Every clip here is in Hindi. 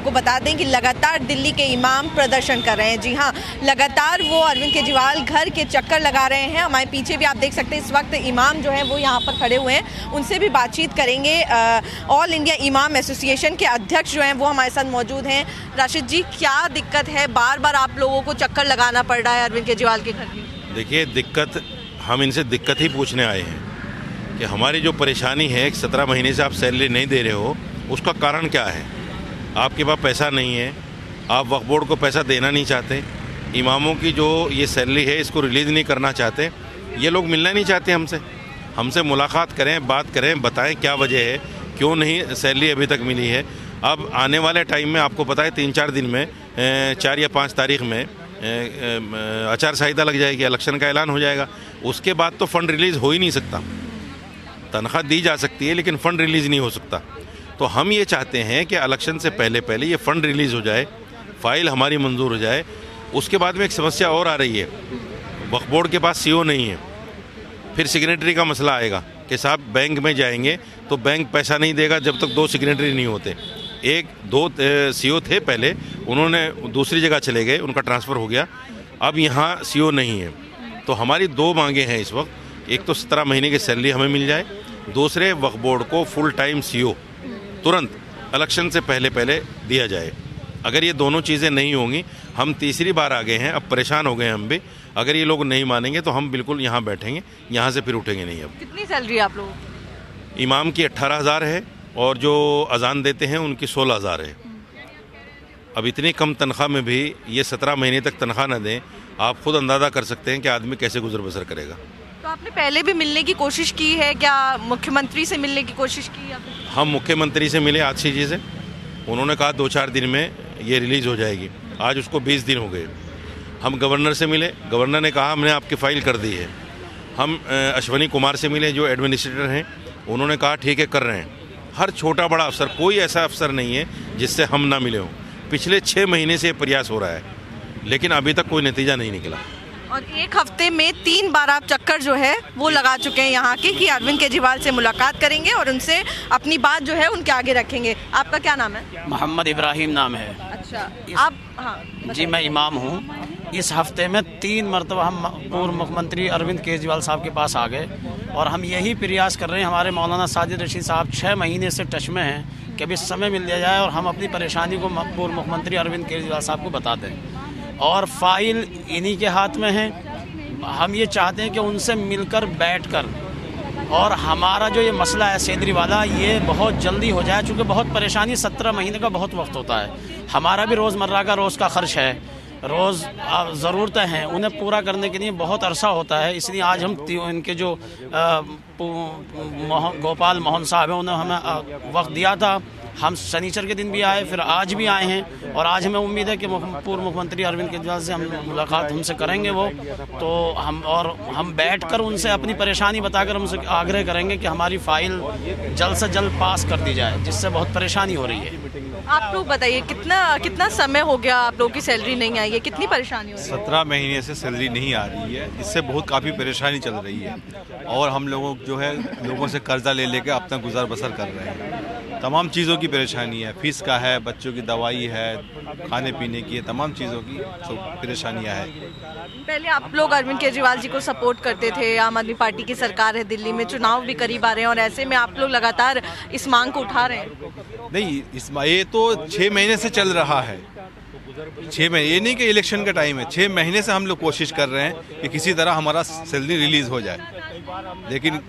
आपको बता दें कि लगातार दिल्ली के इमाम प्रदर्शन कर रहे हैं। जी हाँ, लगातार वो अरविंद केजरीवाल घर के चक्कर लगा रहे हैं। हमारे पीछे भी आप देख सकते हैं इस वक्त इमाम जो है वो यहाँ पर खड़े हुए हैं, उनसे भी बातचीत करेंगे। ऑल इंडिया इमाम एसोसिएशन के अध्यक्ष जो हैं वो हमारे साथ मौजूद हैं। राशिद जी, क्या दिक्कत है, बार बार आप लोगों को चक्कर लगाना पड़ रहा है अरविंद केजरीवाल के घर की? देखिए, दिक्कत, हम इनसे दिक्कत ही पूछने आए हैं कि हमारी जो परेशानी है, 17 महीने से आप सैलरी नहीं दे रहे हो, उसका कारण क्या है? आपके पास पैसा नहीं है, आप वक्फ बोर्ड को पैसा देना नहीं चाहते, इमामों की जो ये सैलरी है इसको रिलीज़ नहीं करना चाहते, ये लोग मिलना नहीं चाहते हमसे मुलाकात करें, बात करें, बताएं क्या वजह है, क्यों नहीं सैलरी अभी तक मिली है। अब आने वाले टाइम में आपको पता है 3-4 दिन में 4 या 5 तारीख में आचार संहिता लग जाएगी, इलेक्शन का ऐलान हो जाएगा। उसके बाद तो फ़ंड रिलीज़ हो ही नहीं सकता। तनख्वाह दी जा सकती है लेकिन फ़ंड रिलीज़ नहीं हो सकता। तो हम ये चाहते हैं कि इलेक्शन से पहले ये फ़ंड रिलीज़ हो जाए, फ़ाइल हमारी मंजूर हो जाए। उसके बाद में एक समस्या और आ रही है, वक्फ बोर्ड के पास सीओ नहीं है। फिर सिग्नेटरी का मसला आएगा कि साहब बैंक में जाएंगे तो बैंक पैसा नहीं देगा जब तक 2 सिग्नेटरी नहीं होते। 1-2 सीओ थे पहले, उन्होंने दूसरी जगह चले गए, उनका ट्रांसफ़र हो गया, अब यहाँ सीओ नहीं है। तो हमारी 2 मांगे हैं इस वक्त। एक तो 17 महीने की सैलरी हमें मिल जाए, दूसरे वक्फ बोर्ड को फुल टाइम सीओ तुरंत इलेक्शन से पहले दिया जाए। अगर ये दोनों चीज़ें नहीं होंगी, हम तीसरी बार आ गए हैं, अब परेशान हो गए हैं हम भी। अगर ये लोग नहीं मानेंगे तो हम बिल्कुल यहाँ बैठेंगे, यहाँ से फिर उठेंगे नहीं। अब कितनी सैलरी आप लोगों? इमाम की 18,000 है और जो अजान देते हैं उनकी 16,000 है। अब इतनी कम तनख्वाह में भी ये 17 महीने तक तनख्वाह न दें, आप खुद अंदाज़ा कर सकते हैं कि आदमी कैसे गुजर बसर करेगा। तो आपने पहले भी मिलने की कोशिश की है क्या? मुख्यमंत्री से मिलने की कोशिश की है? हम मुख्यमंत्री से मिले आज जी से, उन्होंने कहा 2-4 दिन में ये रिलीज़ हो जाएगी। आज उसको 20 दिन हो गए। हम गवर्नर से मिले, गवर्नर ने कहा हमने आपकी फ़ाइल कर दी है। हम अश्वनी कुमार से मिले जो एडमिनिस्ट्रेटर हैं, उन्होंने कहा ठीक है कर रहे हैं। हर छोटा बड़ा अफसर, कोई ऐसा अफसर नहीं है जिससे हम ना मिले हों। पिछले 6 महीने से प्रयास हो रहा है लेकिन अभी तक कोई नतीजा नहीं निकला। और एक हफ्ते में 3 बार आप चक्कर जो है वो लगा चुके हैं यहाँ के कि अरविंद केजरीवाल से मुलाकात करेंगे और उनसे अपनी बात जो है उनके आगे रखेंगे। आपका क्या नाम है? मोहम्मद इब्राहिम नाम है। अच्छा, आप? हाँ जी, मैं इमाम हूँ। इस हफ्ते में 3 मरतबा हम पूर्व मुख्यमंत्री अरविंद केजरीवाल साहब के पास आ गए और हम यही प्रयास कर रहे हैं। हमारे मौलाना साजिद रशीद साहब 6 महीने से टच में हैं कि अभी समय मिल लिया जाए और हम अपनी परेशानी को पूर्व मुख्यमंत्री अरविंद केजरीवाल साहब को बता दें। और फाइल इन्हीं के हाथ में है। हम ये चाहते हैं कि उनसे मिलकर बैठकर और हमारा जो ये मसला है सैलरी वाला, ये बहुत जल्दी हो जाए, चूँकि बहुत परेशानी, 17 महीने का बहुत वक्त होता है। हमारा भी रोज़मर्रा का रोज़ का खर्च है, रोज़ ज़रूरतें हैं, उन्हें पूरा करने के लिए बहुत अरसा होता है। इसलिए आज हम इनके जो गोपाल मोहन साहब हैं उन्होंने हमें वक्त दिया था। हम शनिचर के दिन भी आए, फिर आज भी आए हैं और आज हमें उम्मीद है कि पूर्व मुख्यमंत्री अरविंद केजरीवाल से हम मुलाकात हमसे करेंगे वो। तो हम बैठकर उनसे अपनी परेशानी बताकर उनसे आग्रह करेंगे कि हमारी फ़ाइल जल्द से जल्द पास कर दी जाए, जिससे बहुत परेशानी हो रही है। आप लोग बताइए, कितना समय हो गया आप लोगों की सैलरी नहीं आई है? कितनी परेशानी हो रही है? 17 महीने से सैलरी नहीं आ रही है, इससे बहुत काफ़ी परेशानी चल रही है और हम लोगों जो है लोगों से कर्जा ले लेकर अपना गुजार बसर कर रहे हैं। तमाम चीज़ों की परेशानी है, फीस का है, बच्चों की दवाई है, खाने पीने की है, तमाम चीज़ों की सब परेशानियाँ हैं। पहले आप लोग अरविंद केजरीवाल जी को सपोर्ट करते थे, आम आदमी पार्टी की सरकार है दिल्ली में, चुनाव भी करीब आ रहे हैं और ऐसे में आप लोग लगातार इस मांग को उठा रहे हैं। नहीं, ये तो 6 महीने से चल रहा है। 6 महीने, ये नहीं कि इलेक्शन का टाइम है, 6 महीने से हम लोग कोशिश कर रहे हैं कि किसी तरह हमारा सैलरी रिलीज़ हो जाए, लेकिन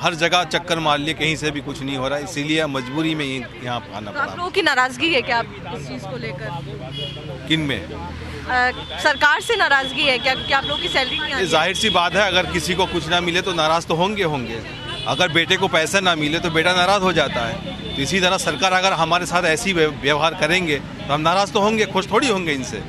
हर जगह चक्कर मार लिए, कहीं से भी कुछ नहीं हो रहा, इसीलिए मजबूरी में यहाँ आना पड़ा। आप लोगों की नाराज़गी है क्या इस चीज़ को लेकर? किन में? सरकार से नाराज़गी है क्या आप लोगों की सैलरी नहीं आ रही? जाहिर सी बात है, अगर किसी को कुछ ना मिले तो नाराज़ तो होंगे। अगर बेटे को पैसा ना मिले तो बेटा नाराज़ हो जाता है। तो इसी तरह सरकार अगर हमारे साथ ऐसी व्यवहार करेंगे तो हम नाराज़ तो होंगे, खुश थोड़ी होंगे इनसे।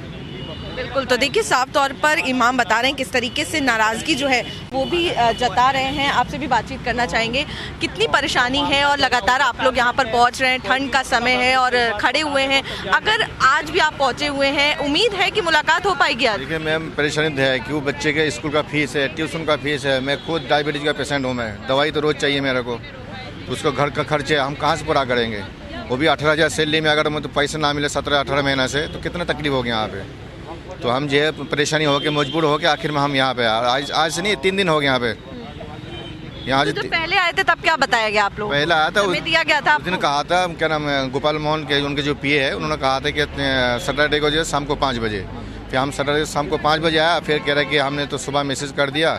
बिल्कुल, तो देखिए साफ तौर पर इमाम बता रहे हैं किस तरीके से नाराज़गी जो है वो भी जता रहे हैं। आपसे भी बातचीत करना चाहेंगे, कितनी परेशानी है और लगातार आप लोग यहाँ पर पहुँच रहे हैं, ठंड का समय है और खड़े हुए हैं। अगर आज भी आप पहुँचे हुए हैं, उम्मीद है कि मुलाकात हो पाएगी आज? देखिए मैम, परेशानी तो है क्यों, बच्चे के स्कूल का फीस है, ट्यूशन का फीस है, मैं खुद डायबिटीज़ का पेशेंट हूँ, मैं दवाई तो रोज़ चाहिए मेरे को, उसको घर का खर्च है, हम कहाँ से पूरा करेंगे? वो भी 18,000 सैलरी में अगर मतलब पैसे ना मिले 17-18 महीना से, तो कितना तकलीफ होगी यहाँ पे। तो हम जो है परेशानी होके मजबूर होके आखिर में हम यहाँ पे आज से नहीं 3 दिन हो गए यहाँ पे। यहाँ तो जब पहले आए थे तब क्या बताया गया आप लोगों को? पहले आया था, समय दिया गया था उस दिन कहा था, क्या नाम है, गोपाल मोहन के उनके जो पीए है, उन्होंने कहा था कि सैटरडे को जो है शाम को 5 बजे। फिर हम सैटरडे शाम को 5 बजे आया, फिर कह रहे कि हमने तो सुबह मैसेज कर दिया,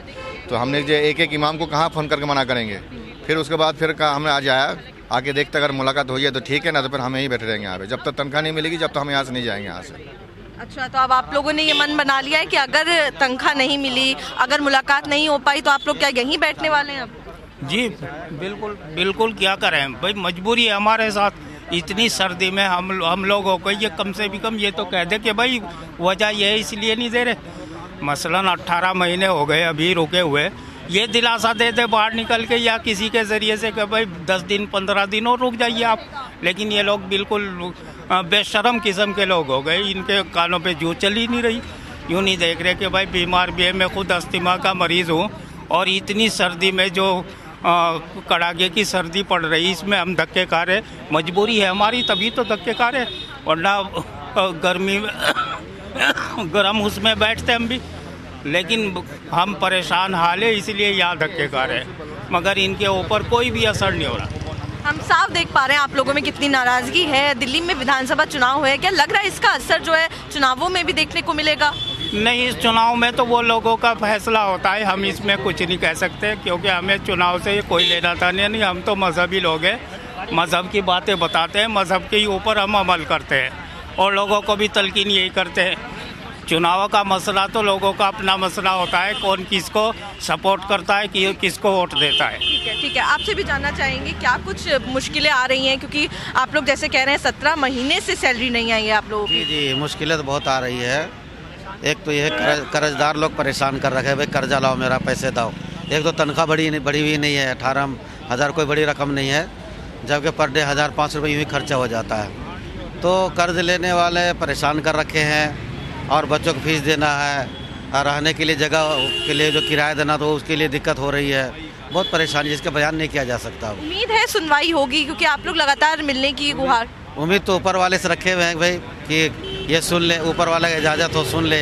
तो हमने जो एक एक इमाम को कहाँ फ़ोन करके मना करेंगे। फिर उसके बाद फिर कहा हमने आज आया, आके देखते अगर मुलाकात हो जाए तो ठीक है, ना तो फिर हम यहीं बैठे रहेंगे यहाँ पे। जब तक तनख्वाह नहीं मिलेगी जब तक हम यहाँ से नहीं जाएंगे यहाँ से। अच्छा, तो अब आप लोगों ने ये मन बना लिया है कि अगर तनख्वाह नहीं मिली, अगर मुलाकात नहीं हो पाई, तो आप लोग क्या यहीं बैठने वाले हैं अब? जी बिल्कुल बिल्कुल, क्या करें भाई, मजबूरी है हमारे साथ। इतनी सर्दी में हम लोगों को ये कम से भी कम ये तो कह दे कि भाई वजह ये है इसलिए नहीं दे रहे। मसलन 18 महीने हो गए अभी रुके हुए, ये दिलासा दे दे बाहर निकल के या किसी के ज़रिए से कि भाई 10 दिन 15 दिन और रुक जाइए आप। लेकिन ये लोग बिल्कुल बेशरम किस्म के लोग हो गए, इनके कानों पे जू चल ही नहीं रही। यूँ नहीं देख रहे कि भाई बीमार भी है, मैं खुद अस्थमा का मरीज़ हूँ, और इतनी सर्दी में जो कड़ाके की सर्दी पड़ रही, इसमें हम धक्के खा रहे। मजबूरी है हमारी, तभी तो धक्के खा रहे, वरना गर्मी में गर्म उसमें बैठते हम भी। लेकिन हम परेशान हाल है, इसलिए यहाँ धक्के खा रहे हैं, मगर इनके ऊपर कोई भी असर नहीं हो रहा। हम साफ देख पा रहे हैं आप लोगों में कितनी नाराजगी है। दिल्ली में विधानसभा चुनाव है, क्या लग रहा है इसका असर जो है चुनावों में भी देखने को मिलेगा? नहीं, इस चुनाव में तो वो लोगों का फैसला होता है, हम इसमें कुछ नहीं कह सकते, क्योंकि हमें चुनाव से कोई लेना था नहीं। हम तो मजहबी लोग हैं, मजहब की बातें बताते हैं, मजहब के ही ऊपर हम अमल करते हैं और लोगों को भी तलकीन यही करते हैं। चुनाव का मसला तो लोगों का अपना मसला होता है, कौन किसको सपोर्ट करता है, किसको वोट देता है। ठीक है, आपसे भी जानना चाहेंगे क्या कुछ मुश्किलें आ रही हैं, क्योंकि आप लोग जैसे कह रहे हैं 17 महीने से सैलरी नहीं आई है आप लोगों की। जी, मुश्किलें तो बहुत आ रही है। एक तो यह कर्जदार लोग परेशान कर रखे हैं, भाई कर्जा लाओ मेरा, पैसे दो। एक तो तनख्वाह बढ़ी हुई नहीं है, 18,000 कोई बड़ी रकम नहीं है, जबकि पर डे 1,500 रुपये यूँ ही खर्चा हो जाता है। तो कर्ज लेने वाले परेशान कर रखे हैं, और बच्चों को फीस देना है, और रहने के लिए जगह के लिए जो किराया देना, तो उसके लिए दिक्कत हो रही है। बहुत परेशानी, जिसका बयान नहीं किया जा सकता। उम्मीद है सुनवाई होगी, क्योंकि आप लोग लगातार मिलने की गुहार। उम्मीद तो ऊपर वाले से रखे हुए हैं भाई कि ये सुन ले, ऊपर वाला इजाज़त हो सुन ले,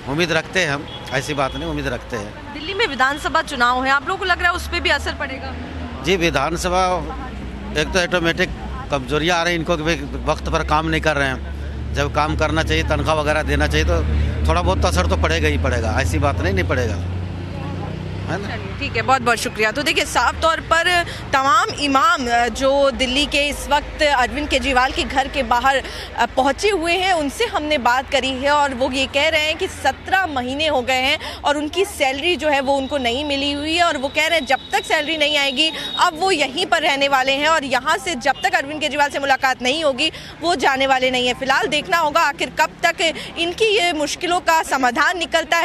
उम्मीद रखते हैं हम, ऐसी बात नहीं, उम्मीद रखते हैं। दिल्ली में विधानसभा चुनाव है, आप लोगों को लग रहा है उस पर भी असर पड़ेगा? जी, विधानसभा एक तो ऑटोमेटिक कमजोरियाँ आ रही हैं इनको कि भाई वक्त पर काम नहीं कर रहे हैं। जब काम करना चाहिए, तनख्वाह वगैरह देना चाहिए, तो थोड़ा बहुत असर तो पड़ेगा ही पड़ेगा, ऐसी बात नहीं पड़ेगा, है ना। ठीक है, बहुत बहुत शुक्रिया। तो देखिए, साफ तौर पर तमाम इमाम जो दिल्ली के इस वक्त अरविंद केजरीवाल के घर के बाहर पहुंचे हुए हैं, उनसे हमने बात करी है, और वो ये कह रहे हैं कि 17 महीने हो गए हैं और उनकी सैलरी जो है वो उनको नहीं मिली हुई है, और वो कह रहे हैं जब तक सैलरी नहीं आएगी अब वो यहीं पर रहने वाले हैं, और यहाँ से जब तक अरविंद केजरीवाल से मुलाकात नहीं होगी वो जाने वाले नहीं है। फिलहाल देखना होगा आखिर कब तक इनकी ये मुश्किलों का समाधान निकलता है।